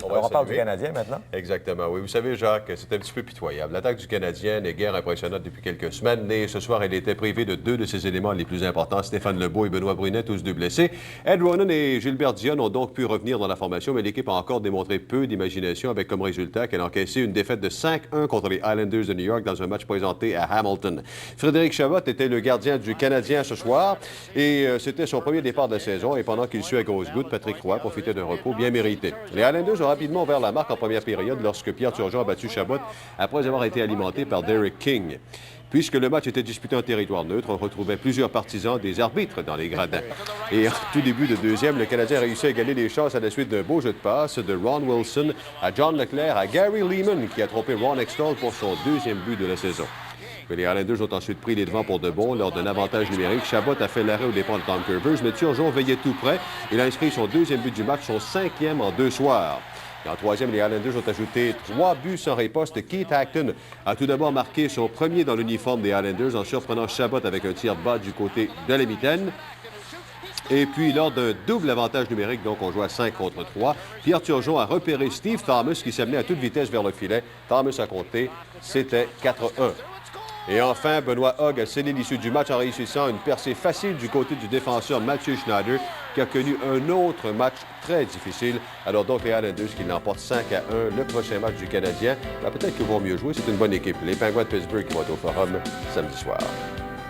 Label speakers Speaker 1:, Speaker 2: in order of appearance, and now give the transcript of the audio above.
Speaker 1: va
Speaker 2: Alors,
Speaker 1: le
Speaker 2: on parle du
Speaker 1: saluer.
Speaker 2: Canadien maintenant.
Speaker 1: Exactement, oui. Vous savez, Jacques, c'est un petit peu pitoyable. L'attaque du Canadien n'est guère impressionnante depuis quelques semaines, et ce soir, elle était privée de deux de ses éléments les plus importants, Stéphane Lebeau et Benoît Brunet, tous deux blessés. Ed Ronan et Gilbert Dion ont donc pu revenir dans la formation, mais l'équipe a encore démontré peu d'imagination, avec comme résultat qu'elle a encaissé une défaite de 5-1 contre les Islanders de New York dans un match présenté à Hamilton. Frédéric Chabot était le gardien du Canadien ce soir, et c'était son premier départ de la saison, et pendant qu'il suait à grosses gouttes, Patrick Roy profitait d'un repos bien mérité. Les Islanders ont rapidement ouvert la marque en première période lorsque Pierre Turgeon a battu Chabot après avoir été alimenté par Derek King. Puisque le match était disputé en territoire neutre, on retrouvait plusieurs partisans des arbitres dans les gradins. Et en tout début de deuxième, le Canadien a réussi à égaler les chances à la suite d'un beau jeu de passe de Ron Wilson à John Leclerc à Gary Leeman, qui a trompé Ron Extall pour son deuxième but de la saison. Mais les Islanders ont ensuite pris les devants pour de bon lors d'un avantage numérique. Chabot a fait l'arrêt au dépens de Tom Curvers, mais Turgeon veillait tout près. Il a inscrit son deuxième but du match, son cinquième en 2 soirs. Et en troisième, les Islanders ont ajouté 3 buts sans riposte. Keith Acton a tout d'abord marqué son premier dans l'uniforme des Islanders en surprenant Chabot avec un tir bas du côté de la mitaine. Et puis, lors d'un double avantage numérique, donc on joue à 5 contre 3, Pierre Turgeon a repéré Steve Thomas qui s'amenait à toute vitesse vers le filet. Thomas a compté, c'était 4-1. Et enfin, Benoît Hogg a scellé l'issue du match en réussissant une percée facile du côté du défenseur Mathieu Schneider, qui a connu un autre match très difficile. Alors donc, les Islanders qui l'emportent 5-1, le prochain match du Canadien. Peut-être qu'ils vont mieux jouer, c'est une bonne équipe. Les Penguins de Pittsburgh qui vont être au Forum samedi soir.